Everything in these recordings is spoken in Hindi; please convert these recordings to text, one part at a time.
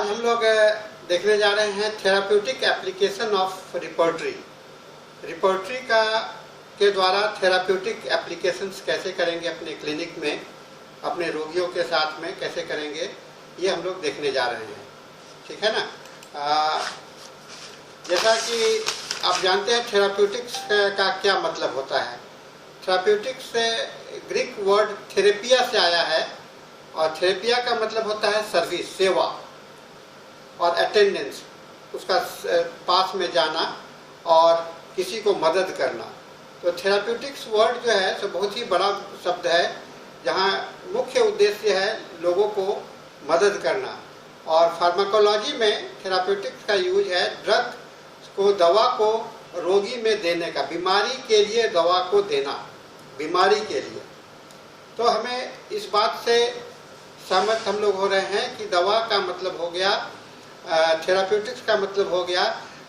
आज हम लोग देखने जा रहे हैं therapeutic application of repertory. Repertory के द्वारा थेराप्यूटिक एप्लीकेशंस कैसे करेंगे अपने क्लिनिक में, अपने रोगियों के साथ में कैसे करेंगे, ये हम लोग देखने जा रहे हैं। ठीक है ना। जैसा कि आप जानते हैं थेराप्यूटिक्स का क्या मतलब होता है। थेराप्यूटिक्स से ग्रीक वर्ड थेरेपिया से आया है और थेरेपिया का मतलब होता है सर्विस, सेवा, और अटेंडेंस, उसका पास में जाना और किसी को मदद करना। तो थेराप्यूटिक्स वर्ड जो है तो बहुत ही बड़ा शब्द है, जहाँ मुख्य उद्देश्य है लोगों को मदद करना। और फार्माकोलॉजी में थेराप्यूटिक्स का यूज है ड्रग को, दवा को रोगी में देने का, बीमारी के लिए दवा को देना, बीमारी के लिए। तो हमें इस बात से सहमत हम लोग हो रहे हैं कि दवा का मतलब हो गया, थेराप्यूटिक्स का मतलब हो गया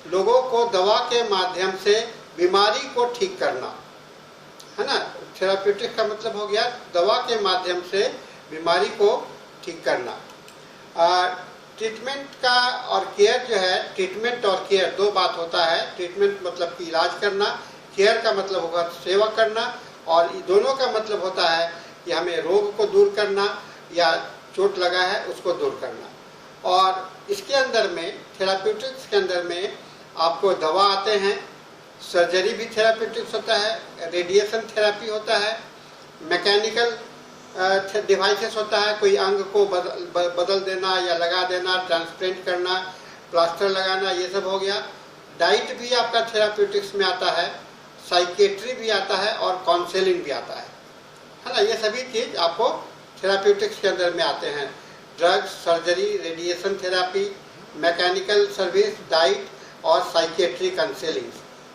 लोगों को दवा के माध्यम से बीमारी को ठीक करना, है ना। थेराप्यूटिक्स का मतलब हो गया दवा के माध्यम से बीमारी को ठीक करना। ट्रीटमेंट का और केयर जो है, ट्रीटमेंट और केयर दो बात होता है। ट्रीटमेंट मतलब कि इलाज करना, केयर का मतलब होगा सेवा करना, और दोनों का मतलब होता है कि हमें रोग को दूर करना या चोट लगा है उसको दूर करना। और इसके अंदर में, थेराप्यूटिक्स के अंदर में आपको दवा आते हैं, सर्जरी भी थेराप्यूटिक्स होता है, रेडिएशन थेरापी होता है, मैकेनिकल डिवाइसेस होता है, कोई अंग को बदल देना या लगा देना, ट्रांसप्लांट करना, प्लास्टर लगाना, ये सब हो गया। डाइट भी आपका थेराप्यूटिक्स में आता है, साइकेट्री भी आता है और काउंसलिंग भी आता है ना। ये सभी चीज़ आपको थेराप्यूटिक्स के अंदर में आते हैं। Drugs, surgery, radiation therapy, mechanical service, diet और साइकेट्री काउंसलिंग,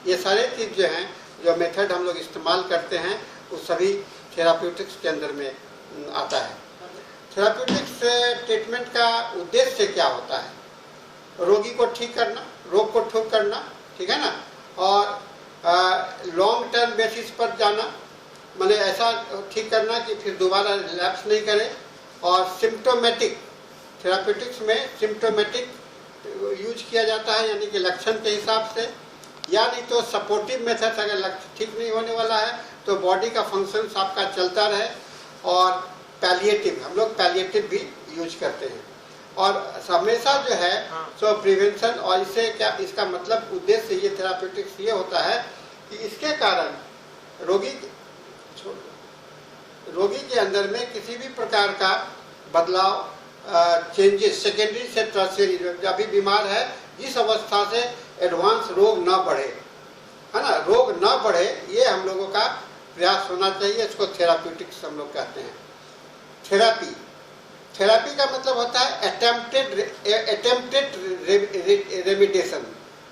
ये सारे चीज़ जो हैं, जो मेथड हम लोग इस्तेमाल करते हैं, वो सभी थेराप्यूटिक्स के अंदर में आता है। थेराप्यूटिक्स ट्रीटमेंट का उद्देश्य क्या होता है? रोगी को ठीक करना, रोग को ठीक करना, ठीक है ना। और लॉन्ग टर्म बेसिस पर जाना, मैंने ऐसा ठीक करना कि फिर दोबारा रिलैप्स नहीं करे। और सिम्टोमेटिक, थेराप्यूटिक्स में सिम्टोमेटिक यूज किया जाता है, यानी कि लक्षण के हिसाब से, या नहीं तो सपोर्टिव मेथड्स, अगर लक्षण ठीक नहीं होने वाला है तो बॉडी का फंक्शन आपका चलता रहे। और पैलिएटिव, हम लोग पैलिएटिव भी यूज करते हैं। और हमेशा जो है सो प्रिवेंशन, और इससे क्या, इसका मतलब उद्देश्य ये थेराप्यूटिक्स ये होता है कि इसके कारण रोगी के अंदर में किसी भी प्रकार का बदलाव, चेंजेस, सेकेंडरी से टर्शियरी, अभी बीमार है जिस अवस्था से एडवांस रोग ना बढ़े, है ना, रोग ना बढ़े, ये हम लोगों का प्रयास होना चाहिए। इसको थेराप्यूटिक्स हम लोग कहते हैं। थेरापी का मतलब होता है अटेम्प्टेड रेमिडिएशन,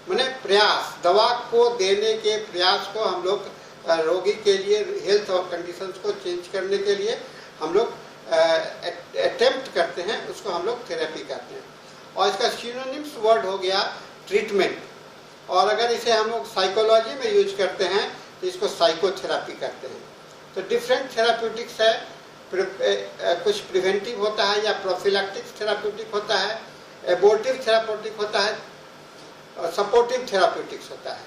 माने प्रयास, दवा को देने के प्रयास को हम लोग रोगी के लिए, हेल्थ और कंडीशंस को चेंज करने के लिए हम लोग अटेम्प्ट करते हैं, उसको हम लोग थेरेपी कहते हैं। और इसका सिनोनिम्स वर्ड हो गया ट्रीटमेंट। और अगर इसे हम लोग साइकोलॉजी में यूज करते हैं तो इसको साइकोथेरापी कहते हैं। तो डिफरेंट थेराप्यूटिक्स है, कुछ प्रिवेंटिव होता है या प्रोफिलैक्टिक थेराप्यूटिक होता है, एबोर्टिव थेराप्यूटिक होता है और सपोर्टिव थेराप्यूटिक्स होता है,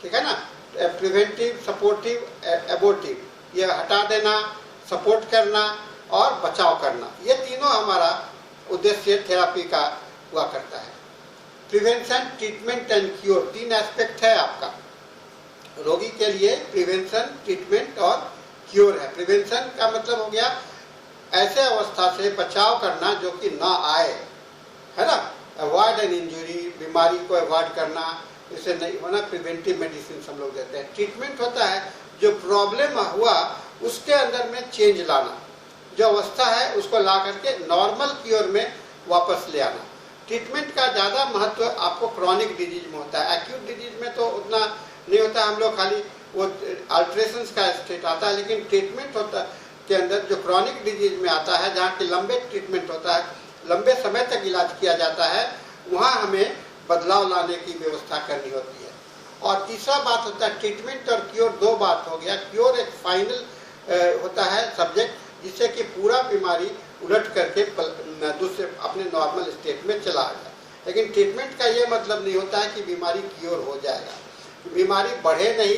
ठीक है ना। प्रिवेंटिव, सपोर्टिव, एबोर्टिव, ये हटा देना, सपोर्ट करना और बचाव करना, ये तीनों हमारा उद्देश्य थेरापी का हुआ करता है। प्रिवेंशन, ट्रीटमेंट एंड क्योर, तीन एस्पेक्ट है आपका रोगी के लिए। प्रिवेंशन, ट्रीटमेंट और क्योर है। प्रिवेंशन का मतलब हो गया ऐसे अवस्था से बचाव करना जो कि ना आए, है ना, अवॉइड एन इंजरी, बीमारी को अवॉइड करना, इसे नहीं होना, प्रिवेंटिव मेडिसिन हम लोग देते हैं। ट्रीटमेंट होता है जो प्रॉब्लम हुआ उसके अंदर में चेंज लाना, जो अवस्था है उसको ला करके नॉर्मल क्योर में वापस ले आना। ट्रीटमेंट का ज़्यादा महत्व आपको क्रॉनिक डिजीज में होता है, एक्यूट डिजीज में तो उतना नहीं होता, हम लोग खाली वो अल्ट्रेशंस का स्टेट आता है। लेकिन ट्रीटमेंट होता के अंदर जो क्रॉनिक डिजीज में आता है, जहाँ की लंबे ट्रीटमेंट होता है, लंबे समय तक इलाज किया जाता है, वहाँ हमें बदलाव लाने की व्यवस्था करनी होती है। और तीसरा बात होता है ट्रीटमेंट और क्योर, दो बात हो गया। क्योर एक फाइनल होता है सब्जेक्ट, जिससे कि पूरा बीमारी उलट करके दूसरे अपने नॉर्मल स्टेट में चला आ जाए। लेकिन ट्रीटमेंट का ये मतलब नहीं होता है कि बीमारी क्योर हो जाएगा, बीमारी बढ़े नहीं,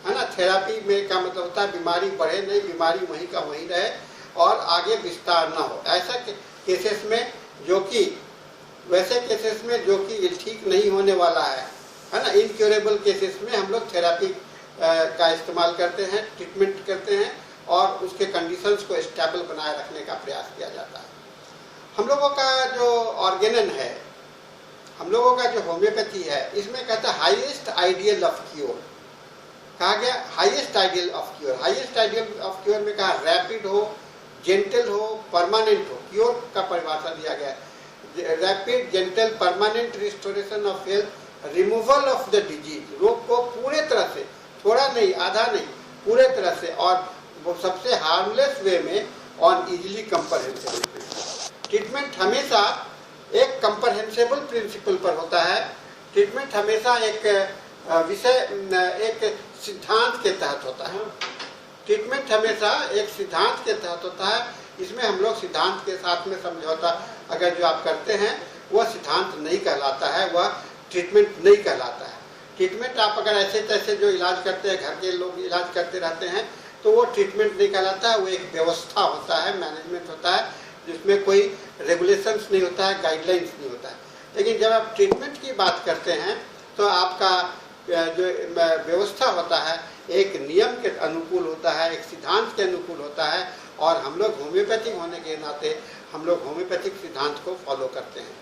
है ना। थेरापी में का मतलब होता है बीमारी बढ़े नहीं, बीमारी वहीं का वहीं रहे और आगे विस्तार ना हो। ऐसा केसेस में जो कि वैसे केसेस में जो कि ठीक नहीं होने वाला है ना, इनक्योरेबल केसेस में हम लोग थेरापी का इस्तेमाल करते हैं, ट्रीटमेंट करते हैं और उसके कंडीशंस को स्टेबल बनाए रखने का प्रयास किया जाता है। हम लोगों का जो ऑर्गेनन है, हम लोगों का जो होम्योपैथी है, इसमें कहता है हाईएस्ट आइडियल ऑफ क्योर। कहा गया highest ideal of cure. Highest ideal of cure में कहा रैपिड हो, जेंटल हो, परमानेंट हो। क्योर का परिभाषा दिया गया है rapid, gentle, permanent restoration of health, removal of the disease. रोग को पूरे तरह से, थोड़ा नहीं, आधा नहीं, पूरे तरह से, और वो सबसे हार्मलेस वे में ऑन इजीली कंप्रहेंसिबल। ट्रीटमेंट हमेशा एक कंप्रहेंसिबल प्रिंसिपल पर होता है। ट्रीटमेंट हमेशा एक विषय, एक सिद्धांत के तहत होता है। ट्रीटमेंट हमेशा एक सिद्धांत के तहत होता है। इसमें हम लोग सिद्धांत के साथ में समझौता अगर जो आप करते हैं वह सिद्धांत नहीं कहलाता है, वह ट्रीटमेंट नहीं कहलाता है। ट्रीटमेंट आप अगर ऐसे तैसे जो इलाज करते हैं, घर के लोग इलाज करते रहते हैं, तो वो ट्रीटमेंट नहीं कहलाता है। वो एक व्यवस्था होता है, मैनेजमेंट होता है, जिसमें कोई रेगुलेशंस नहीं होता है, गाइडलाइंस नहीं होता है। लेकिन जब आप ट्रीटमेंट की बात करते हैं तो आपका जो व्यवस्था होता है एक नियम के अनुकूल होता है, एक सिद्धांत के अनुकूल होता है, और हम लोग होम्योपैथिक होने के नाते हम लोग होम्योपैथिक सिद्धांत को फॉलो करते हैं।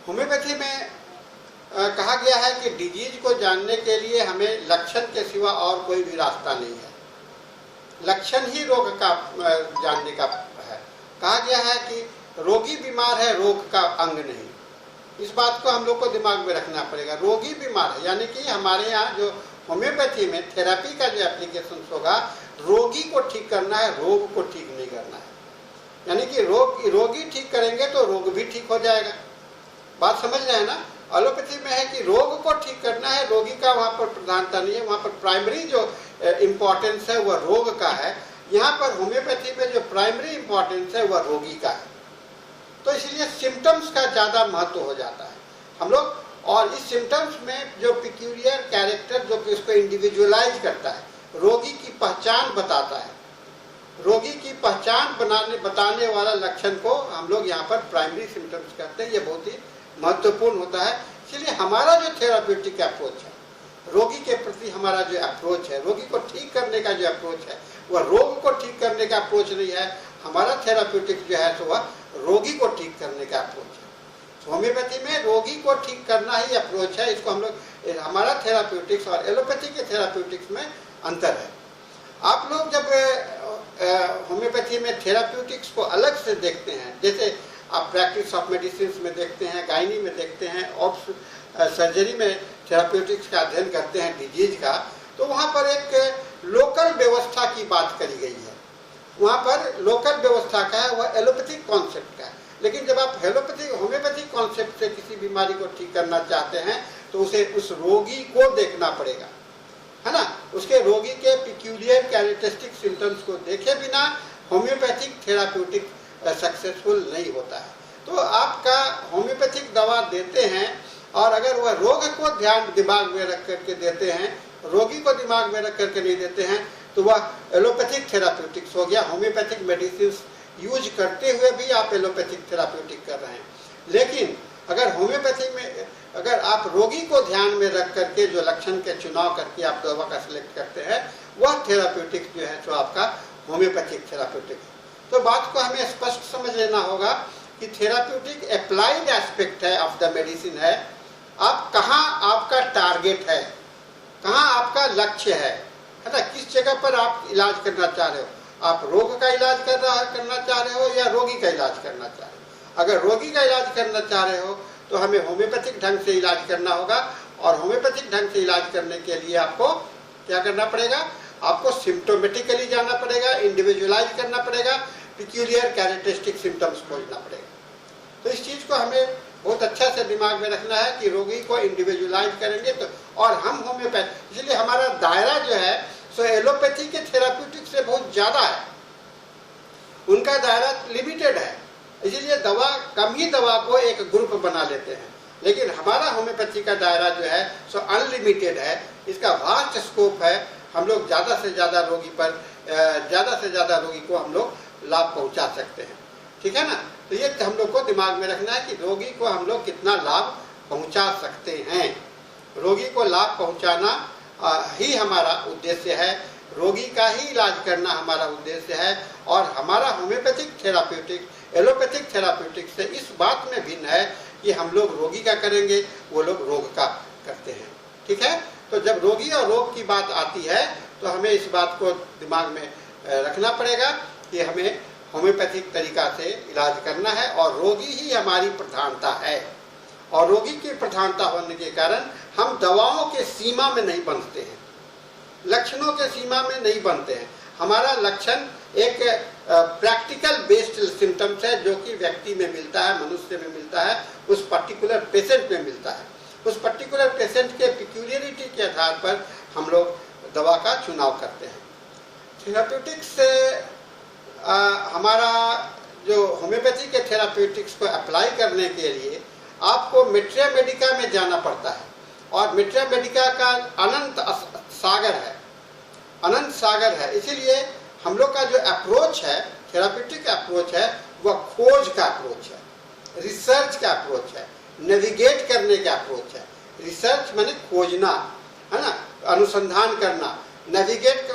होम्योपैथी में कहा गया है कि डिजीज को जानने के लिए हमें लक्षण के सिवा और कोई भी रास्ता नहीं है। लक्षण ही रोग का जानने का है। कहा गया है कि रोगी बीमार है, रोग का अंग नहीं। इस बात को हम लोग को दिमाग में रखना पड़ेगा। रोगी बीमार है, यानी कि हमारे यहाँ जो होम्योपैथी में थेरेपी का जो एप्लीकेशन होगा, रोगी को ठीक करना है, रोग को ठीक नहीं करना है। यानी कि रोगी ठीक करेंगे तो रोग भी ठीक हो जाएगा। बात समझ रहे हैं ना। एलोपैथी में है कि रोग को ठीक करना है, रोगी का वहाँ पर प्रधानता नहीं है, वहाँ पर प्राइमरी जो इम्पोर्टेंस है वह रोग का है। यहाँ पर होम्योपैथी में जो प्राइमरी इम्पोर्टेंस है वह रोगी का है। तो इसलिए सिम्टम्स का ज़्यादा महत्व हो जाता है हम लोग, और इस सिम्टम्स में जो पिक्यूलियर कैरेक्टर जो कि इसको इंडिविजुअलाइज करता है, रोगी की पहचान बताता है, रोगी की पहचान बताने वाला लक्षण को हम लोग यहाँ पर प्राइमरी सिम्टम्स कहते हैं। ये बहुत ही महत्वपूर्ण होता है। इसलिए हमारा जो थेराप्यूटिक अप्रोच है, रोगी के प्रति हमारा जो अप्रोच है, रोगी को ठीक करने का जो अप्रोच है, वह रोग को ठीक करने का अप्रोच नहीं है। हमारा थेराप्यूटिक जो है तो वह रोगी को ठीक करने का अप्रोच है। होम्योपैथी में रोगी को ठीक करना ही अप्रोच है। इसको हम लोग, हमारा थेराप्यूटिक्स और एलोपैथी के थेराप्यूटिक्स में अंतर है। आप लोग जब होम्योपैथी में थेराप्यूटिक्स को अलग से देखते हैं, जैसे आप प्रैक्टिस ऑफ मेडिसिन में देखते हैं, गायनी में देखते हैं, सर्जरी में थेराप्यूटिक्स का अध्ययन करते हैं डिजीज का, तो वहाँ पर एक लोकल व्यवस्था की बात करी गई है। वहाँ पर लोकल व्यवस्था का है, वह एलोपैथिक कॉन्सेप्ट का है। लेकिन जब आप होम्योपैथिक कॉन्सेप्ट से किसी बीमारी को ठीक करना चाहते हैं तो उसे उस रोगी को देखना पड़ेगा, है ना। उसके रोगी के पिक्यूलियर कैरेक्टरिस्टिक सिम्टम्स को देखे बिना होम्योपैथिक थेराप्यूटिक सक्सेसफुल नहीं होता है। तो आपका होम्योपैथिक दवा देते हैं और अगर वह रोग को दिमाग में रख करके देते हैं, रोगी को दिमाग में रख करके नहीं देते हैं, तो वह एलोपैथिक थेराप्यूटिक्स हो गया। होम्योपैथिक मेडिसिन यूज करते हुए भी आप एलोपैथिक थेराप्यूटिक कर रहे हैं। लेकिन अगर होम्योपैथी में अगर आप रोगी को ध्यान में रख करके जो लक्षण के चुनाव करके आप दवा का सिलेक्ट करते हैं, वह थेराप्यूटिक जो है तो आपका होम्योपैथिक थेराप्यूटिक। तो बात को हमें स्पष्ट समझ लेना होगा कि थेराप्यूटिक अप्लाइड एस्पेक्ट है ऑफ द मेडिसिन है। आप कहाँ आपका टारगेट है, कहाँ आपका लक्ष्य है ना, किस जगह पर आप इलाज करना चाह रहे हो। आप रोग का इलाज करना चाह रहे हो या रोगी का इलाज करना चाह रहे हो। अगर रोगी का इलाज करना चाह रहे हो तो हमें होम्योपैथिक ढंग से इलाज करना होगा, और होम्योपैथिक ढंग से इलाज करने के लिए आपको क्या करना पड़ेगा, आपको सिम्टोमेटिकली जाना पड़ेगा, इंडिविजुअलाइज करना पड़ेगा, पिक्यूलियर कैरेक्टरिस्टिक सिम्टम्स खोजना पड़ेगा। तो इस चीज़ को हमें बहुत अच्छा से दिमाग में रखना है कि रोगी को इंडिविजुअलाइज करेंगे तो, और हम होम्योपैथी, इसलिए हमारा दायरा जो है सो एलोपैथी के थेराप्यूटिक से बहुत ज़्यादा है, उनका दायरा लिमिटेड है। दवा कम ही दवा को एक ग्रुप बना लेते हैं। लेकिन हमारा होम्योपैथी का दायरा जो है सो अनलिमिटेड है, इसका वास्ट स्कोप है। हम लोग ज़्यादा से ज़्यादा रोगी को हम लोग लाभ पहुंचा सकते हैं, ठीक है ना। तो ये हम लोग को दिमाग में रखना है कि रोगी को हम लोग कितना लाभ पहुंचा सकते हैं। रोगी को लाभ पहुंचाना ही हमारा उद्देश्य है, रोगी का ही इलाज करना हमारा उद्देश्य है। और हमारा होम्योपैथिक थेराप्यूटिक एलोपैथिक थेराप्यूटिक से इस बात में भिन्न है कि हम लोग रोगी का करेंगे, वो लोग रोग का करते हैं, ठीक है। तो जब रोगी और रोग की बात आती है तो हमें इस बात को दिमाग में रखना पड़ेगा कि हमें होम्योपैथिक तरीका से इलाज करना है और रोगी ही हमारी प्रधानता है। और रोगी की प्रधानता होने के कारण हम दवाओं के सीमा में नहीं बंधते हैं, लक्षणों के सीमा में नहीं बनते हैं। हमारा लक्षण एक प्रैक्टिकल बेस्ड सिम्टम्स है जो कि व्यक्ति में मिलता है, मनुष्य में मिलता है, उस पर्टिकुलर पेशेंट में मिलता है। उस पर्टिकुलर पेशेंट के पिक्यूलियरिटी के आधार पर हम लोग दवा का चुनाव करते हैं। थेराप्यूटिक्स से हमारा जो होम्योपैथी के थेराप्यूटिक्स को अप्लाई करने के लिए आपको मेट्रिया मेडिका में जाना पड़ता है। और मेट्रिया मेडिका का अनंत सागर है। इसीलिए हम लोग का जो अप्रोच है, थेराप्यूटिक अप्रोच है, वह खोज का अप्रोच है, रिसर्च का अप्रोच है, नेविगेट करने का अप्रोच है। रिसर्च माने खोजना, है ना, अनुसंधान करना। नेविगेट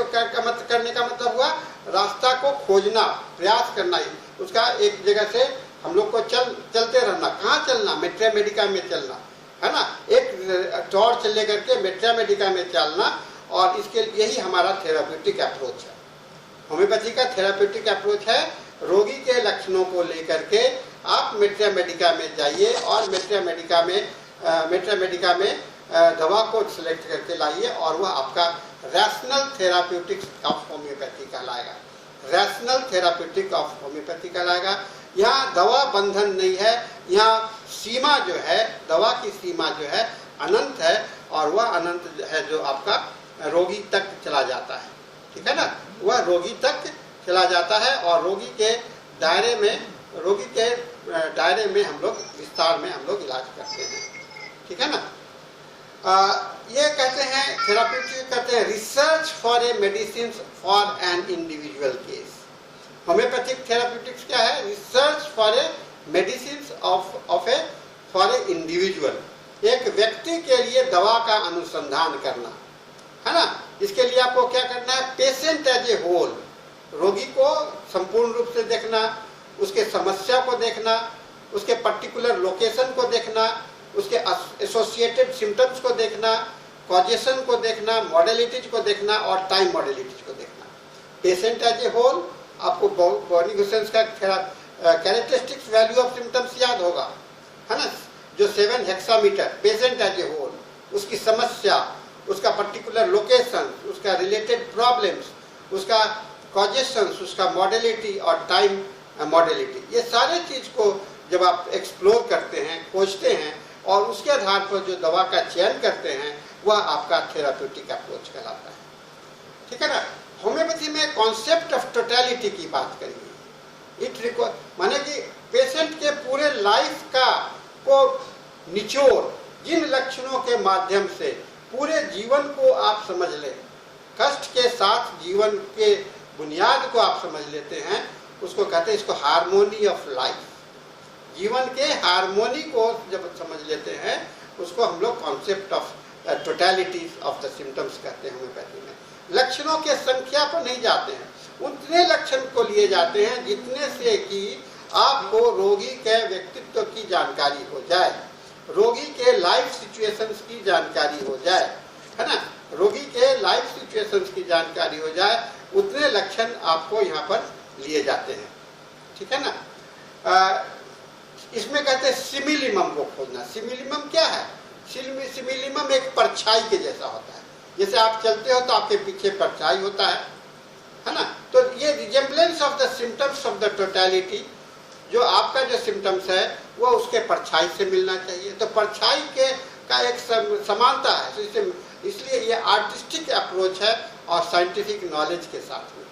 करने का मतलब हुआ रास्ता को खोजना, प्रयास करना ही। उसका एक जगह से हम लोग को चलते रहना। कहाँ चलना? मेट्रिया मेडिका में चलना, है ना। एक टॉर्च लेकर के मेट्रिया मेडिका में चलना। और इसके यही हमारा थेराप्यूटिक अप्रोच है। होम्योपैथी का थेराप्यूटिक अप्रोच है, रोगी के लक्षणों को लेकर के आप मेट्रिया मेडिका में जाइए और मेट्रिया मेडिका में दवा को सिलेक्ट करके लाइए और वह आपका रैशनल थेराप्यूटिक्स ऑफ होम्योपैथी कहलाएगा। रैशनल थेराप्यूटिक ऑफ होम्योपैथी कहलाएगा। यहाँ दवा बंधन नहीं है, यहाँ सीमा जो है, दवा की सीमा जो है अनंत है। और वह अनंत है जो आपका रोगी तक चला जाता है, ठीक है ना। वह रोगी तक चला जाता है और रोगी के दायरे में हम लोग विस्तार में हम लोग इलाज करते हैं, ठीक है ना। ये कहते हैं थेराप्यूटिक, कहते हैं research for a medicine for an individual case. Homeopathic therapeutics क्या है? Research for a medicine for a individual, एक व्यक्ति के लिए दवा का अनुसंधान करना, है ना। इसके लिए आपको क्या करना है? पेशेंट एज ए होल, रोगी को संपूर्ण रूप से देखना, उसके समस्या को देखना, उसके पर्टिकुलर लोकेशन को देखना, उसके एसोसिएटेड सिम्टम्स को देखना, कॉजेशन को देखना, मॉडलिटीज को देखना और टाइम मॉडलिटीज को देखना। पेशेंट एज ए होल, आपको बॉर्निंग-घुसेन्स का कैरेक्टरिस्टिक्स वैल्यू ऑफ सिम्टम्स याद होगा, है ना, जो 7 hexameter. Patient as a whole, उसकी समस्या, उसका पर्टिकुलर लोकेशन, उसका रिलेटेड प्रॉब्लम्स, उसका कॉजेशन, उसका मॉडलिटी और टाइम मॉडलिटी, ये सारे चीज को जब आप एक्सप्लोर करते हैं, खोजते हैं और उसके आधार पर जो दवा का चयन करते हैं, वह आपका थेराप्यूटिक अप्रोच कहलाता है, ठीक है ना। होम्योपैथी में कॉन्सेप्ट ऑफ टोटलिटी की बात करेंगे। माने कि पेशेंट के पूरे लाइफ को निचोड़, जिन लक्षणों के माध्यम से पूरे जीवन को आप समझ लें, कष्ट के साथ जीवन के बुनियाद को आप समझ लेते हैं, उसको कहते हैं, इसको हार्मोनी ऑफ लाइफ। जीवन के हार्मोनी को जब समझ लेते हैं, उसको हम लोग concept of totality of the symptoms कहते हैं होम्योपैथी में। लक्षणों के संख्या पर नहीं जाते हैं, उतने लक्षण को लिए जाते हैं जितने से कि आपको रोगी के व्यक्तित्व की जानकारी हो जाए, रोगी के लाइफ सिचुएशंस की जानकारी हो जाए, है ना, रोगी के लाइफ सिचुएशंस की जानकारी हो जाए, उतने लक्षण आपको यहाँ पर लिए जाते हैं, ठीक है ना। इसमें कहते हैं सिमिलिमम को खोजना। सिमिलिमम क्या है? सिमिलिमम एक परछाई के जैसा होता है। जैसे आप चलते हो तो आपके पीछे परछाई होता है ना। तो ये resemblance of the symptoms of the totality, जो आपका जो सिम्टम्स है वो उसके परछाई से मिलना चाहिए। तो परछाई का एक समानता है, तो इसलिए ये आर्टिस्टिक अप्रोच है और साइंटिफिक नॉलेज के साथ में।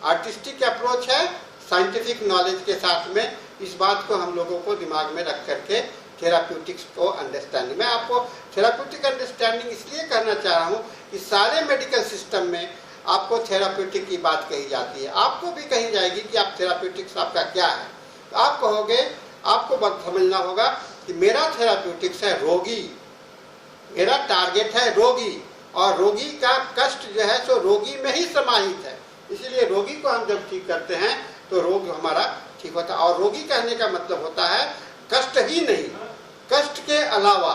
आर्टिस्टिक अप्रोच है साइंटिफिक नॉलेज के साथ में, इस बात को हम लोगों को दिमाग में रख करके थेराप्यूटिक्स को अंडरस्टैंडिंग, मैं आपको थेराप्यूटिक अंडरस्टैंडिंग इसलिए करना चाह रहा हूँ कि सारे मेडिकल सिस्टम में आपको थेराप्यूटिक की बात कही जाती है, आपको भी कही जाएगी कि आप थेराप्यूटिक्स आपका क्या है। तो आप कहोगे, आपको बात समझना होगा कि मेरा थेराप्यूटिक्स है रोगी, मेरा टारगेट है रोगी, और रोगी का कष्ट जो है सो रोगी में ही समाहित है। इसीलिए रोगी को हम जब ठीक करते हैं तो रोग हमारा ठीक होता है। और रोगी कहने का मतलब होता है कष्ट ही नहीं, कष्ट के अलावा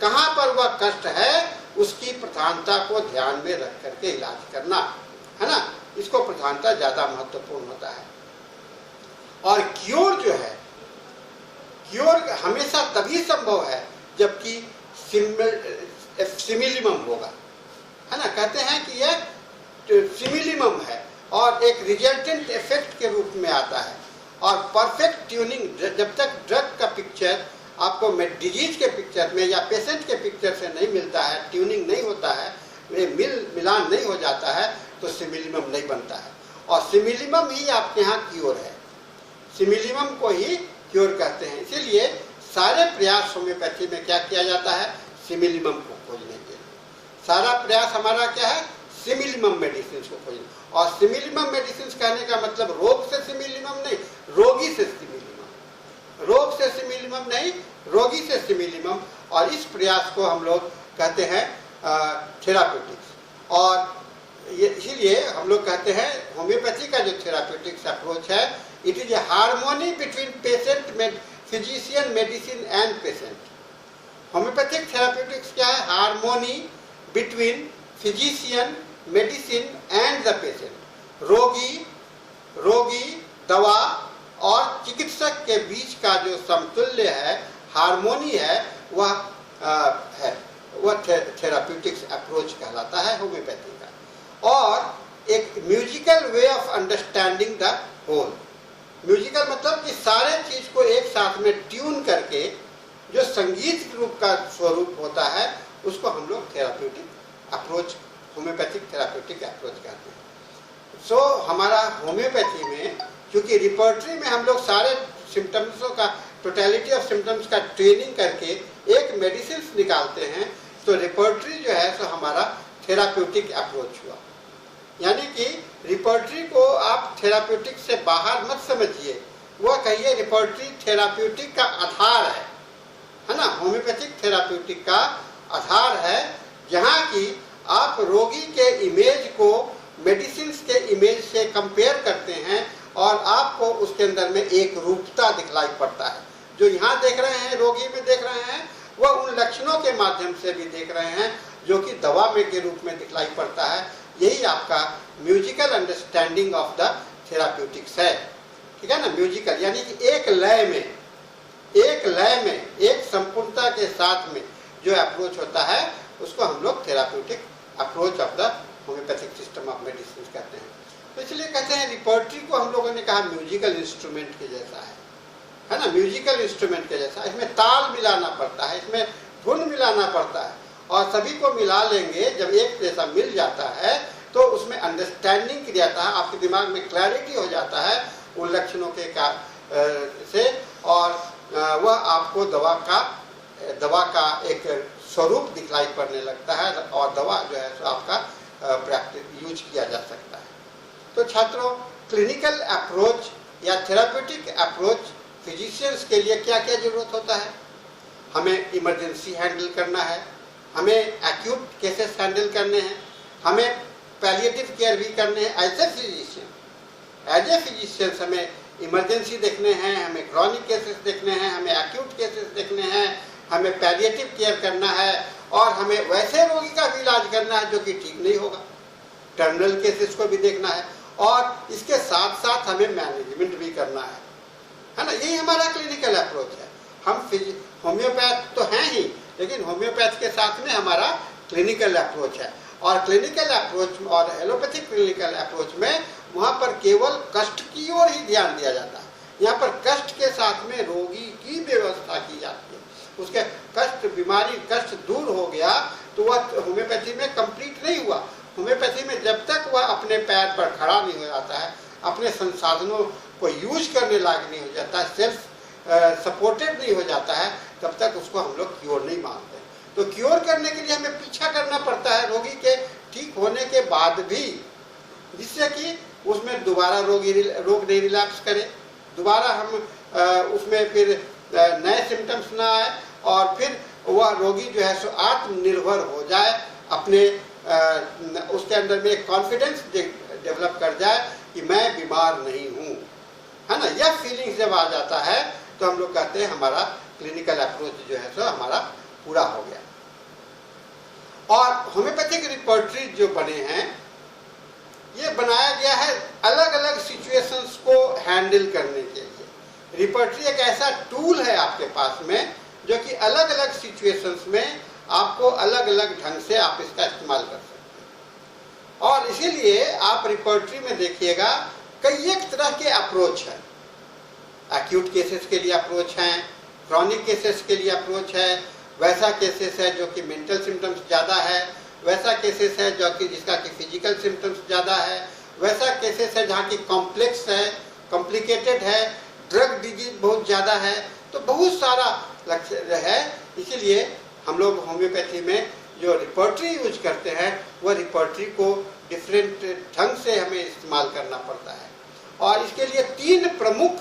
कहाँ पर वह कष्ट है उसकी प्रधानता को ध्यान में रख करके इलाज करना, है ना, इसको प्रधानता ज्यादा महत्वपूर्ण होता है। और क्योर जो है, क्योर हमेशा तभी संभव है जबकि सिमिलिमम होगा, है ना। कहते हैं कि यह सिमिलिमम है और एक रिजल्टेंट इफेक्ट के रूप में आता है। और परफेक्ट ट्यूनिंग, जब तक ड्रग का पिक्चर आपको डिजीज के पिक्चर में या पेशेंट के पिक्चर से नहीं मिलता है, ट्यूनिंग नहीं होता है, मिलान नहीं हो जाता है, तो सिमिलिमम नहीं बनता है। और सिमिलिमम ही आपके यहाँ क्योर है, सिमिलिमम को ही क्योर कहते हैं। इसीलिए सारे प्रयास होम्योपैथी में क्या किया जाता है, सिमिलिमम को खोजने के लिए सारा प्रयास हमारा क्या है, सिमिलिमम मेडिसिन को खोजने। और सिमिलिमम मेडिसिन कहने का मतलब रोग से सिमिलिमम नहीं, रोगी से सिमिलिमम, रोग से सिमिलिमम नहीं, रोगी से सिमिलिमम। और इस प्रयास को हम लोग कहते हैं थेराप्यूटिक्स। और इसीलिए हम लोग कहते हैं होम्योपैथी का जो थेराप्यूटिक्स अप्रोच है, it is a harmony between patient, physician, medicine and patient. Homeopathic therapeutics क्या है, harmony between physician, medicine and the patient. रोगी, दवा और चिकित्सक के बीच का जो समतुल्य है, हार्मोनी है, वह थेराप्यूटिक्स अप्रोच कहलाता है होम्योपैथी का। और एक musical way of understanding the whole, musical मतलब कि सारे चीज को एक साथ में ट्यून करके जो संगीत रूप का स्वरूप होता है, उसको हम लोग therapeutic approach, homeopathic therapeutic approach कहते हैं। सो हमारा होम्योपैथी में, क्योंकि रिपर्टरी में हम लोग सारे सिम्टम्सों का, टोटलिटी ऑफ सिम्टम्स का ट्रेनिंग करके एक मेडिसिन निकालते हैं, तो रिपर्टरी जो है सो हमारा थेराप्यूटिक अप्रोच हुआ। यानी कि रिपर्टरी को आप थेराप्यूटिक से बाहर मत समझिए, वह कहिए रिपर्टरी थेराप्यूटिक का आधार है ना, होम्योपैथिक थेराप्यूटिक का आधार है, जहाँ की आप रोगी के इमेज को मेडिसिन के इमेज से कंपेयर करते हैं और आपको उसके अंदर में एक रूपता दिखलाई पड़ता है। जो यहाँ देख रहे हैं, रोगी में देख रहे हैं, वह उन लक्षणों के माध्यम से भी देख रहे हैं जो कि दवा में के रूप में दिखलाई पड़ता है। यही आपका musical understanding of the therapeutics है, ठीक है ना। म्यूजिकल यानी कि एक लय में, एक संपूर्णता के साथ में जो अप्रोच होता है, उसको हम लोग therapeutic approach of the homeopathic system of medicine कहते हैं। तो इसलिए कहते हैं रिपर्टरी को हम लोगों ने कहा म्यूजिकल इंस्ट्रूमेंट के जैसा है ना, म्यूजिकल इंस्ट्रूमेंट के जैसा। इसमें ताल मिलाना पड़ता है, इसमें धुन मिलाना पड़ता है, और सभी को मिला लेंगे जब एक जैसा मिल जाता है तो उसमें अंडरस्टैंडिंग की जाता है, आपके दिमाग में क्लैरिटी हो जाता है उन लक्षणों के से, और वह आपको दवा का एक स्वरूप दिखलाई पड़ने लगता है, और दवा जो है सो आपका प्रैक्टिस यूज किया जा सकता है। तो छात्रों, क्लिनिकल अप्रोच या थेराप्यूटिक अप्रोच फिजिशियंस के लिए क्या क्या जरूरत होता है, हमें इमरजेंसी हैंडल करना है, हमें एक्यूट केसेस हैंडल करने हैं, हमें पैलिएटिव केयर भी करने हैं एज ए फिजिशियंस हमें इमरजेंसी देखने हैं, हमें क्रॉनिक केसेस देखने हैं, हमें एक्यूट केसेस देखने हैं, हमें पैलिएटिव केयर करना है, और हमें वैसे रोगी का भी इलाज करना है जो कि ठीक नहीं होगा, टर्मिनल केसेस को भी देखना है, और इसके साथ साथ हमें मैनेजमेंट भी करना है ना। यही हमारा क्लिनिकल अप्रोच है। हम होम्योपैथ तो हैं ही, लेकिन होम्योपैथ के साथ में हमारा क्लिनिकल अप्रोच है। और क्लिनिकल अप्रोच और एलोपैथिक क्लिनिकल अप्रोच में वहाँ पर केवल कष्ट की ओर ही ध्यान दिया जाता है। यहाँ पर कष्ट के साथ में रोगी की व्यवस्था की जाती है, उसके कष्ट, बीमारी, कष्ट दूर हो गया तो वह होम्योपैथी में कंप्लीट नहीं हुआ। होम्योपैथी में जब तक वह अपने पैर पर खड़ा नहीं हो जाता है, अपने संसाधनों को यूज करने लायक नहीं हो हो जाता है, सेल्फ सपोर्टेड नहीं हो जाता है, तब तक उसको हम लोग क्योर नहीं मानते। तो क्योर करने के लिए हमें पीछा करना पड़ता है रोगी के ठीक होने के बाद भी, जिससे कि उसमें दोबारा रोग नहीं रिलैप्स करे, दोबारा हम उसमें फिर नए सिम्टम्स ना आए, और फिर वह रोगी जो है सो आत्मनिर्भर हो जाए, अपने उसके अंदर में एक कॉन्फिडेंस डेवलप कर जाए कि मैं बीमार नहीं हूँ, है ना। यह फीलिंग जब आ जाता है तो हम लोग कहते हैं हमारा क्लिनिकल अप्रोच जो है सो हमारा पूरा हो गया। और होम्योपैथिक रिपर्टरी जो बने हैं, ये बनाया गया है अलग अलग सिचुएशंस को हैंडल करने के लिए। रिपर्टरी एक ऐसा टूल है आपके पास में जो कि अलग अलग सिचुएशंस में आपको अलग अलग ढंग से आप इसका इस्तेमाल कर सकते हैं। और इसीलिए आप रिपर्टरी में देखिएगा कई एक तरह के अप्रोच हैं। एक्यूट केसेस के लिए अप्रोच हैं, क्रॉनिक केसेस के लिए अप्रोच है, वैसा केसेस है जो कि मेंटल सिम्टम्स ज़्यादा है, वैसा केसेस है जो कि जिसका कि फिजिकल सिम्टम्स ज़्यादा है, वैसा केसेस है जहाँ की कॉम्प्लेक्स है, कॉम्प्लिकेटेड है, ड्रग डिजीज बहुत ज़्यादा है। तो बहुत सारा लक्ष्य है। इसीलिए हम लोग होम्योपैथी में जो रिपर्टरी यूज करते हैं वह रिपर्टरी को डिफरेंट ढंग से हमें इस्तेमाल करना पड़ता है। और इसके लिए 3 प्रमुख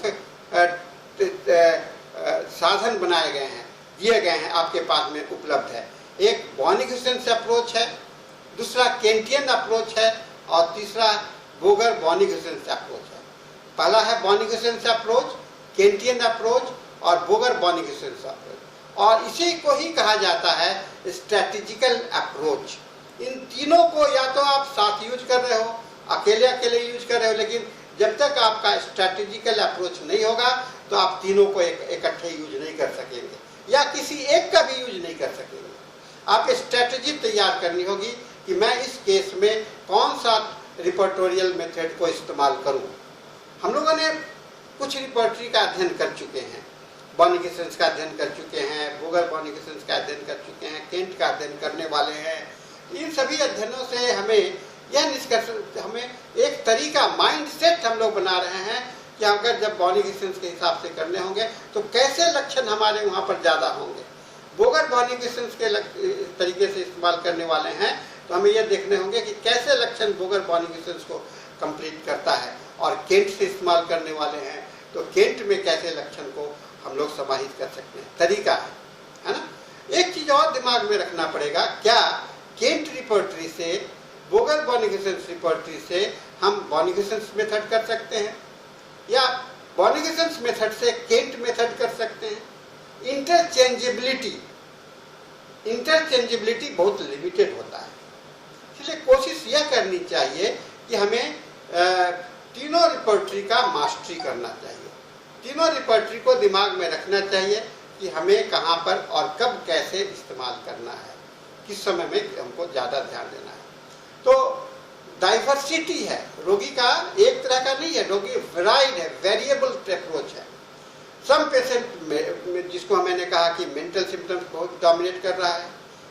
साधन बनाए गए हैं, दिए गए हैं, आपके पास में उपलब्ध है। एक बॉनिक-ह्यूसेन्स अप्रोच है, दूसरा केंटियन अप्रोच है, और तीसरा बोगर बॉनिक-ह्यूसेन्स अप्रोच है। पहला है बॉनिक-ह्यूसेन्स अप्रोच, केंटियन अप्रोच और बोगर बॉनिक-ह्यूसेन्स अप्रोच, और इसी को ही कहा जाता है स्ट्रैटेजिकल अप्रोच। इन तीनों को या तो आप साथ यूज कर रहे हो, अकेले अकेले यूज कर रहे हो, लेकिन जब तक आपका स्ट्रैटेजिकल अप्रोच नहीं होगा तो आप तीनों को इकट्ठे यूज नहीं कर सकेंगे, या किसी एक का भी यूज नहीं कर सकेंगे। आप स्ट्रैटेजी तैयार करनी होगी कि मैं इस केस में कौन सा रिपर्टोरियल मेथड को इस्तेमाल करूं। हम लोगों ने कुछ रिपर्टरी का अध्ययन कर चुके हैं, बॉनिक-ह्यूसेन्स का अध्ययन कर चुके हैं, बोगर बॉनिक-ह्यूसेन्स का अध्ययन कर चुके हैं, केंट का अध्ययन करने वाले हैं। इन सभी अध्ययनों से हमें यह निष्कर्ष, हमें एक तरीका, माइंड सेट हम लोग बना रहे हैं कि अगर जब बॉनिक-ह्यूसेन्स के हिसाब से करने होंगे तो कैसे लक्षण हमारे वहाँ पर ज़्यादा होंगे। बोगर बॉनिक-ह्यूसेन्स के तरीके से इस्तेमाल करने वाले हैं तो हमें यह देखने होंगे कि कैसे लक्षण बोगर बॉनिक-ह्यूसेन्स को कंप्लीट करता है, और केंट से इस्तेमाल करने वाले हैं तो केंट में कैसे लक्षण को हम लोग समाहित कर सकते हैं, तरीका है ना। एक चीज़ और दिमाग में रखना पड़ेगा, क्या केंट रिपर्टरी से, बोगर बॉनिक-ह्यूसेन्स रिपर्टरी से हम बॉनिक-ह्यूसेन्स मेथड कर सकते हैं, या बॉनिक-ह्यूसेन्स मेथड से केंट मेथड कर सकते हैं। इंटरचेंजेबिलिटी बहुत लिमिटेड होता है, इसलिए कोशिश यह करनी चाहिए कि हमें तीनों रिपर्टरी का मास्टरी करना चाहिए। तीनों रिपर्टरी को दिमाग में रखना चाहिए कि हमें कहाँ पर और कब कैसे इस्तेमाल करना है, किस समय में हमको ज़्यादा ध्यान देना है। तो डाइवर्सिटी है, रोगी का एक तरह का नहीं है, रोगी वेराइड है, वेरिएबल अप्रोच है। सम पेशेंट में जिसको मैंने कहा कि मेंटल सिम्टम्स बहुत डोमिनेट कर रहा है,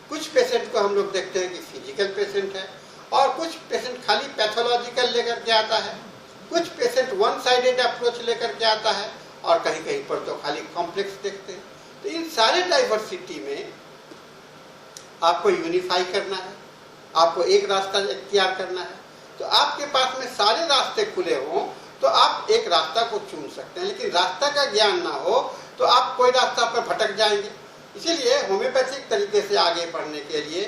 कुछ पेशेंट को हम लोग देखते हैं कि फिजिकल पेशेंट है, और कुछ पेशेंट खाली पैथोलॉजिकल लेकर के आता है, कुछ पेशेंट वन साइडेड अप्रोच लेकर के आता है, और कहीं कहीं पर तो खाली कॉम्प्लेक्स देखते हैं। तो इन सारे डाइवर्सिटी में आपको यूनिफाई करना है, आपको एक रास्ता इख्तियार करना है। तो आपके पास में सारे रास्ते खुले हों तो आप एक रास्ता को चुन सकते हैं, लेकिन रास्ता का ज्ञान ना हो तो आप कोई रास्ता पर भटक जाएंगे। इसीलिए होम्योपैथिक तरीके से आगे बढ़ने के लिए,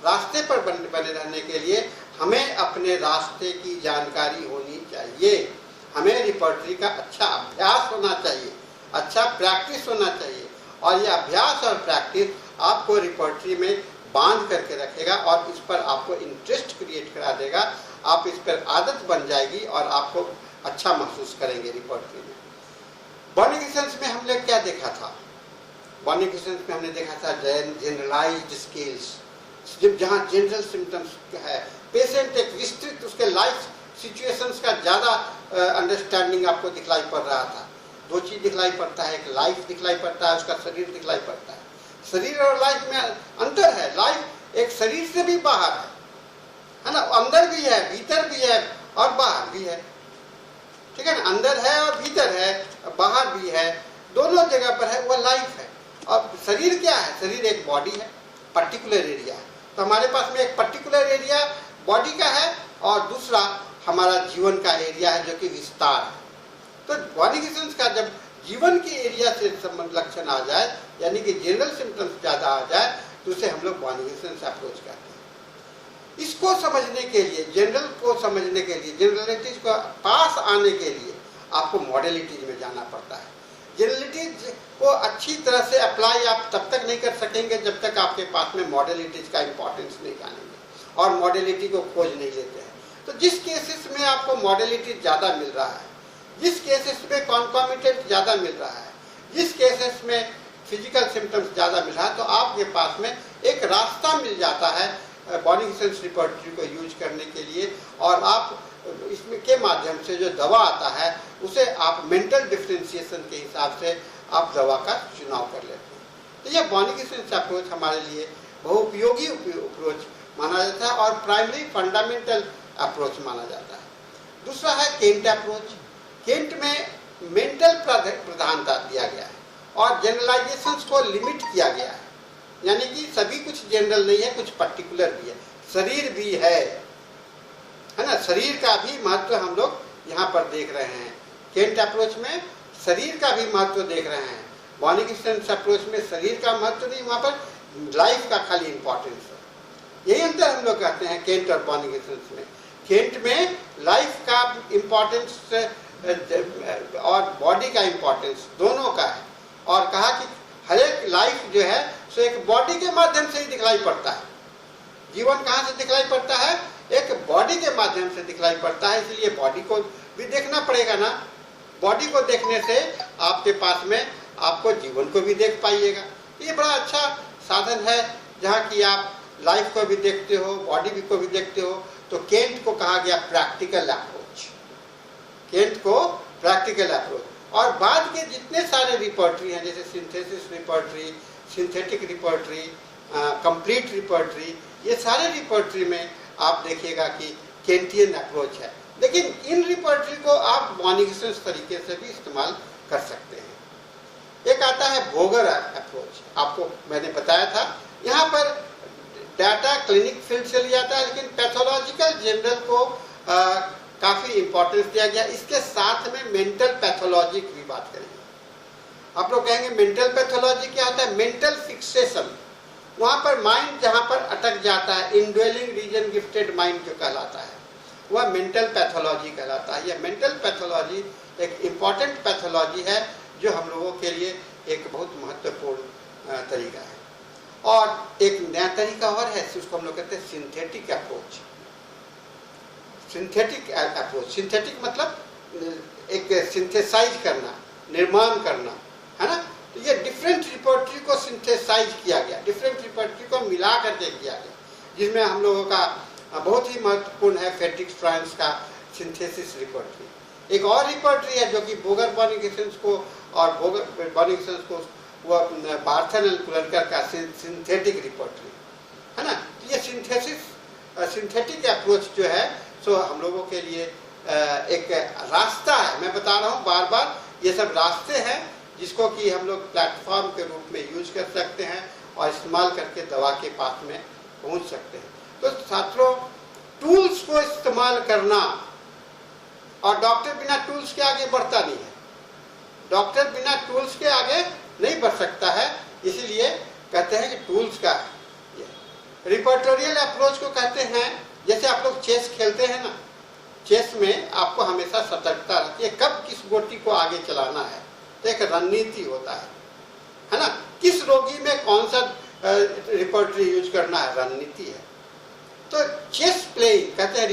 रास्ते पर बने रहने के लिए हमें अपने रास्ते की जानकारी होनी चाहिए, हमें रिपर्टरी का अच्छा अभ्यास होना चाहिए, अच्छा प्रैक्टिस होना चाहिए, और ये अभ्यास और प्रैक्टिस आपको रिपर्टरी में बांध करके रखेगा और इस पर आपको इंटरेस्ट क्रिएट करा देगा। आप इस पर आदत बन जाएगी और आपको अच्छा महसूस करेंगे रिपर्टरी में। बॉनिक-ह्यूसेन्स में हमने क्या देखा था? बॉनिक-ह्यूसेन्स में हमने देखा था जनरलाइज्ड स्केल्स, जहाँ जनरल सिम्टम्स है, पेशेंट एक विस्तृत उसके लाइफ सिचुएशंस का ज़्यादा अंडरस्टैंडिंग आपको दिखलाई पड़ रहा था। 2 चीज़ दिखलाई पड़ता है, एक लाइफ दिखलाई पड़ता है, उसका शरीर दिखलाई पड़ता है। शरीर और लाइफ में अंतर है, लाइफ एक शरीर से भी बाहर है ना, अंदर भी है, भीतर भी है और बाहर भी है, ठीक है ना, अंदर है और भीतर है। बाहर भी है, दोनों जगह पर है, वह लाइफ है। और शरीर क्या है? शरीर एक बॉडी है, पर्टिकुलर एरिया है। तो हमारे पास में एक पर्टिकुलर एरिया बॉडी का है और दूसरा हमारा जीवन का एरिया है जो कि विस्तार है। तो बॉनिफिसेंस का जब जीवन के एरिया से संबंध लक्षण आ जाए, यानी कि जनरल सिम्टम्स ज़्यादा आ जाए, तो उसे हम लोग बॉनिफिसेंस अप्रोच कहते हैं। इसको समझने के लिए, जनरल को समझने के लिए, जनरलिटीज को पास आने के लिए आपको मॉडलिटीज में जाना पड़ता है। जनरलिटीज को अच्छी तरह से अप्लाई आप तब तक नहीं कर सकेंगे जब तक आपके पास में मॉडलिटीज का इंपॉर्टेंस नहीं जानेंगे और मॉडलिटी को खोज नहीं लेते हैं। तो जिस केसेस में आपको मॉडलिटी ज़्यादा मिल रहा है, जिस केसेस में कॉन्कॉमिटेंट ज़्यादा मिल रहा है, जिस केसेस में फिजिकल सिम्टम्स ज़्यादा मिल रहा है, तो आपके पास में एक रास्ता मिल जाता है बॉनिफिसेंस रिपर्टरी को यूज करने के लिए, और आप इसमें के माध्यम से जो दवा आता है उसे आप मेंटल डिफरेंशिएशन के हिसाब से आप दवा का चुनाव कर लेते हैं। तो यह बॉनिफिसेंस अप्रोच हमारे लिए बहुउपयोगी अप्रोच माना जाता है और प्राइमरी फंडामेंटल अप्रोच माना जाता है। दूसरा है केंट अप्रोच। केंट में मेंटल प्रधानता दिया गया है और जनरलाइजेशंस को लिमिट किया गया है, यानी कि सभी कुछ जनरल नहीं है, कुछ पर्टिकुलर भी है। शरीर भी है ना, शरीर का भी महत्व हम लोग यहाँ पर देख रहे हैं। केंट अप्रोच में शरीर का भी महत्व देख रहे हैं। बॉनिफिसेंस अप्रोच में शरीर का महत्व नहीं, वहाँ पर लाइफ का खाली इंपॉर्टेंस है। यही अंतर हम लोग कहते हैं केंट और बॉनिफिसेंस में। केंट में लाइफ का इम्पोर्टेंस और बॉडी का इम्पोर्टेंस दोनों का है, और कहा कि हर एक लाइफ जो है सो एक बॉडी के माध्यम से ही दिखलाई पड़ता है। जीवन कहाँ से दिखलाई पड़ता है? एक बॉडी के माध्यम से दिखलाई पड़ता है, इसलिए बॉडी को भी देखना पड़ेगा ना। बॉडी को देखने से आपके पास में आपको जीवन को भी देख पाइएगा। ये बड़ा अच्छा साधन है जहाँ की आप लाइफ को भी देखते हो, बॉडी को भी देखते हो। तो केंट को कहा गया प्रैक्टिकल अप्रोच, केंट को प्रैक्टिकल अप्रोच। और बाद के जितने सारे रिपर्टरी हैं, जैसे synthesis repertory, synthetic repertory, complete repertory, ये सारे रिपर्टरी में आप देखिएगा कि केंटियन अप्रोच है। लेकिन इन रिपर्टरी को आप बॉनिफिसेंस तरीके से भी इस्तेमाल कर सकते हैं। एक आता है बोगर अप्रोच, आपको मैंने बताया था। यहाँ पर डाटा क्लिनिक फील्ड से लिया जाता है, लेकिन पैथोलॉजिकल जनरल को काफ़ी इंपॉर्टेंस दिया गया। इसके साथ में मेंटल पैथोलॉजी की भी बात करेंगे। आप लोग कहेंगे मेंटल पैथोलॉजी क्या होता है? मेंटल फिक्सेशन, वहाँ पर माइंड जहाँ पर अटक जाता है, इंडवेलिंग रीजन गिफ्टेड माइंड जो कहलाता है, वह मेंटल पैथोलॉजी कहलाता है। यह मेंटल पैथोलॉजी एक इम्पॉर्टेंट पैथोलॉजी है जो हम लोगों के लिए एक बहुत महत्वपूर्ण तरीका है। और एक नया तरीका और है, उसको हम लोग कहते हैं synthetic approach. Synthetic approach, synthetic मतलब एक सिंथेसाइज करना, निर्माण करना, है ना। तो ये डिफरेंट रिपर्टरी को सिंथेसाइज किया गया, डिफरेंट रिपर्टरी को मिला करके किया गया, जिसमें हम लोगों का बहुत ही महत्वपूर्ण है फ्रेडरिक स्ट्राइन्स का सिंथेसिस रिपर्टरी। एक और रिपर्टरी है जो कि बोगर बॉनिफिसेंस को और बोगर बॉनिफिसेंस को वह बार्थन एंड कुलरकर का सिंथेटिक रिपर्टरी, है ना। तो ये सिंथेटिक अप्रोच जो है सो हम लोगों के लिए एक रास्ता है। मैं बता रहा हूँ बार बार, ये सब रास्ते हैं जिसको कि हम लोग प्लेटफॉर्म के रूप में यूज कर सकते हैं और इस्तेमाल करके दवा के पास में पहुंच सकते हैं। तो छात्रों, टूल्स को इस्तेमाल करना, और डॉक्टर बिना टूल्स के आगे बढ़ता नहीं है। डॉक्टर बिना टूल्स के आगे नहीं बढ़ सकता है, इसीलिए कहते हैं कि टूल्स का रिपर्टोरियल अप्रोच को कहते हैं। जैसे आप लोग चेस खेलते हैं ना, चेस में आपको हमेशा सतर्कता रहती है कब किस गोटी को आगे चलाना है। तो एक रणनीति होता है ना। किस रोगी में कौन सा रिपर्टरी यूज करना है, रणनीति है। तो चेस प्लेइंग कहते हैं,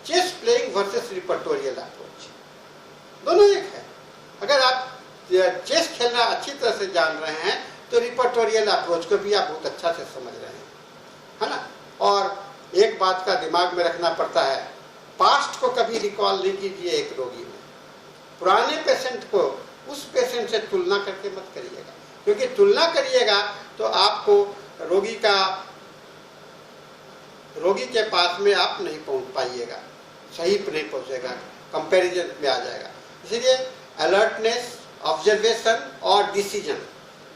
चेस प्लेइंग वर्सेस रिपर्टोरियल अप्रोच, दोनों एक है। अगर आप चेस खेलना अच्छी तरह से जान रहे हैं तो रिपर्टोरियल अप्रोच को भी आप बहुत अच्छा से समझ रहे हैं, है ना। और एक बात का दिमाग में रखना पड़ता है, पास्ट को कभी रिकॉल नहीं कीजिए एक रोगी में। पुराने पेशेंट को उस पेशेंट से तुलना करके मत करिएगा, क्योंकि तुलना करिएगा तो आपको रोगी के पास में आप नहीं पहुंच पाइएगा, सही नहीं पहुंचेगा, कंपैरिजन में आ जाएगा। इसलिए अलर्टनेस ऑब्जर्वेशन और डिसीजन,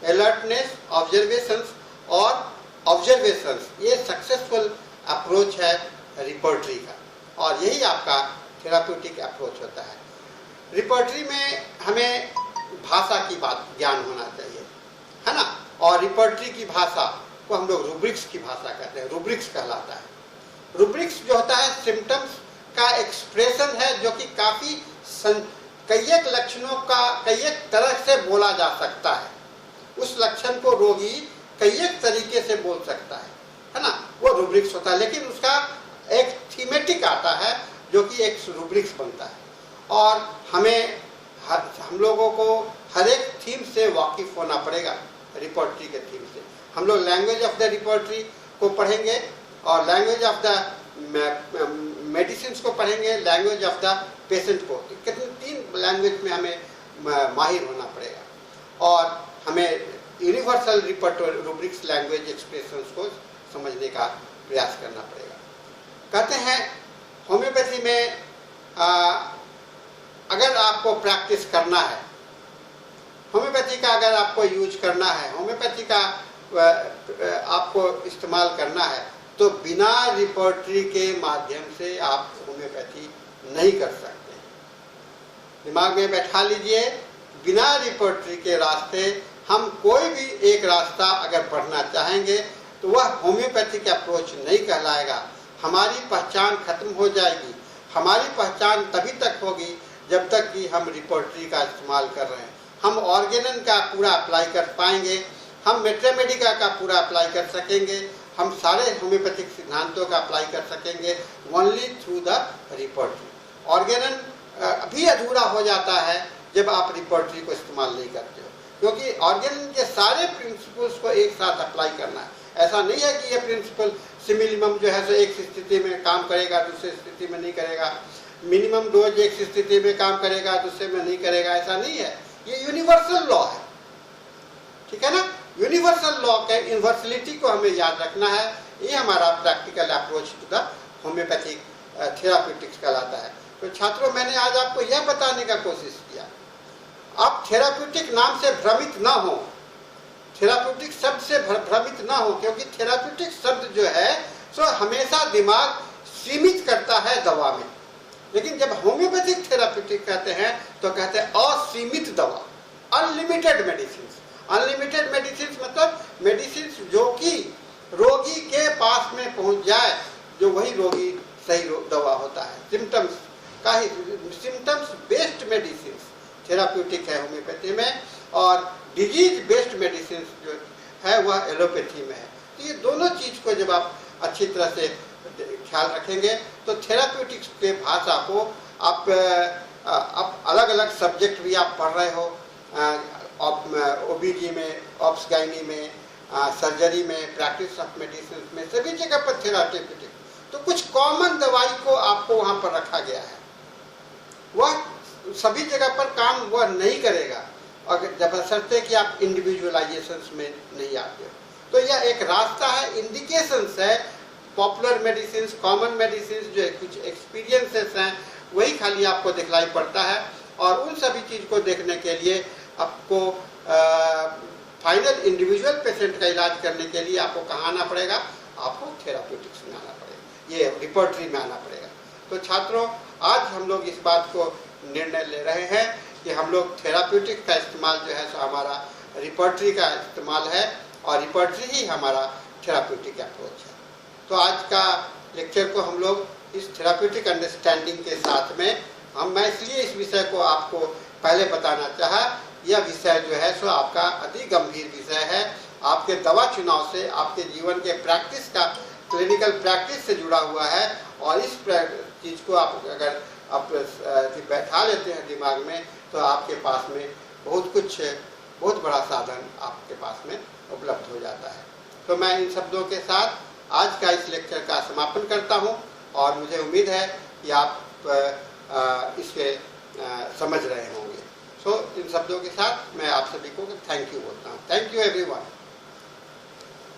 अलर्टनेस, ऑब्जर्वेशंस और ऑब्जर्वेशंस, ये सक्सेसफुल अप्रोच है रिपोर्टरी का, और यही आपका थेराप्यूटिक अप्रोच होता है। रिपोर्टरी में हमें भाषा की बात ज्ञान होना चाहिए, है ना, और रिपोर्टरी की भाषा को हम लोग रूब्रिक्स की भाषा कहते हैं, रूब्रिक्स कहलाता है। रूब्रिक्स जो होता है सिम्टम्स का एक्सप्रेशन है, जो कि काफ़ी कई एक लक्षणों का कई एक तरह से बोला जा सकता है। उस लक्षण को रोगी कई एक तरीके से बोल सकता है ना, वो रूब्रिक्स होता है। लेकिन उसका एक थीमेटिक आता है जो कि एक रूब्रिक्स बनता है, और हम लोगों को हर एक थीम से वाकिफ होना पड़ेगा। रिपोर्टरी के थीम से हम लोग लैंग्वेज ऑफ द रिपोर्टरी को पढ़ेंगे, और लैंग्वेज ऑफ द मेडिसिन को पढ़ेंगे, लैंग्वेज ऑफ द पेशेंट को, कितने 3 लैंग्वेज में हमें माहिर होना पड़ेगा, और हमें यूनिवर्सल रूब्रिक्स लैंग्वेज एक्सप्रेशंस को समझने का प्रयास करना पड़ेगा। कहते हैं होम्योपैथी में अगर आपको प्रैक्टिस करना है, होम्योपैथी का अगर आपको यूज करना है, होम्योपैथी का आपको इस्तेमाल करना है, तो बिना रिपोर्टरी के माध्यम से आप होम्योपैथी नहीं कर सकते। दिमाग में बैठा लीजिए, बिना रिपोर्टरी के रास्ते हम कोई भी एक रास्ता अगर बढ़ना चाहेंगे तो वह होम्योपैथिक अप्रोच नहीं कहलाएगा। हमारी पहचान खत्म हो जाएगी। हमारी पहचान तभी तक होगी जब तक कि हम रिपोर्टरी का इस्तेमाल कर रहे हैं। हम ऑर्गेनन का पूरा अप्लाई कर पाएंगे, हम मैथमेटिका का पूरा अप्लाई कर सकेंगे, हम सारे होम्योपैथिक सिद्धांतों का अप्लाई कर सकेंगे only through the repertory. Organon अभी अधूरा हो जाता है जब आप रिपोर्टरी को इस्तेमाल नहीं करते हो, क्योंकि ऑर्गेनन के सारे प्रिंसिपल्स को एक साथ अप्लाई करना है। ऐसा नहीं है कि ये प्रिंसिपल सिमिलिमम जो है सो एक स्थिति में काम करेगा, दूसरी स्थिति में नहीं करेगा, मिनिमम डोज एक स्थिति में काम करेगा, दूसरे में नहीं करेगा, ऐसा नहीं है। ये यूनिवर्सल लॉ है, ठीक है ना। यूनिवर्सल लॉ के यूनिवर्सलिटी को हमें याद रखना है। ये हमारा practical approach to the homeopathic therapeutics कहलाता है। तो छात्रों, मैंने आज आपको यह बताने का कोशिश किया, आप थेराप्यूटिक नाम से भ्रमित ना हो, थेराप्यूटिक शब्द से भ्रमित ना हो, क्योंकि थेराप्यूटिक शब्द जो है सो हमेशा दिमाग सीमित करता है दवा में। लेकिन जब होम्योपैथिक थेराप्यूटिक कहते हैं तो कहते हैं असीमित दवा, अनलिमिटेड मेडिसिन। अनलिमिटेड मेडिसिन मतलब मेडिसिन जो कि रोगी के पास में पहुंच जाए, जो वही रोगी सही दवा होता है। सिम्टम्स का ही, सिम्टम्स बेस्ड मेडिसिन थेराप्यूटिक है होम्योपैथी में, और डिजीज बेस्ड मेडिसिन जो है वह एलोपैथी में है। तो ये दोनों चीज को जब आप अच्छी तरह से ख्याल रखेंगे तो थेराप्यूटिक्स के भाषा को आप अलग अलग सब्जेक्ट भी आप पढ़ रहे हो, ओबीजी में, ऑब्स गायनी में, सर्जरी में, प्रैक्टिस ऑफ मेडिसिन में, सभी जगह पर थेराप्यूटिक। तो कुछ कॉमन दवाई को आपको वहाँ पर रखा गया है, वह सभी जगह पर काम वह नहीं करेगा, और जब बशर्ते कि आप इंडिविजुअलाइजेशंस में नहीं आते हो। तो यह एक रास्ता है, इंडिकेशंस है। पॉपुलर मेडिसिन, कॉमन मेडिसिन जो कुछ एक्सपीरियंसेस हैं, वही खाली आपको दिखलाई पड़ता है, और उन सभी चीज़ को देखने के लिए आपको फाइनल इंडिविजुअल पेशेंट का इलाज करने के लिए आपको कहाँ आना पड़ेगा? आपको थेराप्यूटिक्स में आना पड़ेगा, ये रिपोर्टरी में आना पड़ेगा। तो छात्रों, आज हम लोग इस बात को निर्णय ले रहे हैं कि हम लोग थेराप्यूटिक का इस्तेमाल जो है सो हमारा रिपोर्टरी का इस्तेमाल है, और रिपोर्टरी ही हमारा थेराप्यूटिक अप्रोच है। तो आज का लेक्चर को हम लोग इस थेराप्यूटिक अंडरस्टैंडिंग के साथ में मैं इसलिए इस विषय को आपको पहले बताना चाहा। यह विषय जो है सो आपका अति गंभीर विषय है, आपके दवा चुनाव से, आपके जीवन के प्रैक्टिस का, क्लिनिकल प्रैक्टिस से जुड़ा हुआ है, और इस चीज़ को आप अगर आप बैठा लेते हैं दिमाग में, तो आपके पास में बहुत बड़ा साधन आपके पास में उपलब्ध हो जाता है। तो मैं इन शब्दों के साथ आज का इस लेक्चर का समापन करता हूं, और मुझे उम्मीद है कि आप इसके समझ रहे होंगे। सो इन शब्दों के साथ मैं आप सभी को थैंक यू बोलता हूँ। Thank you everyone.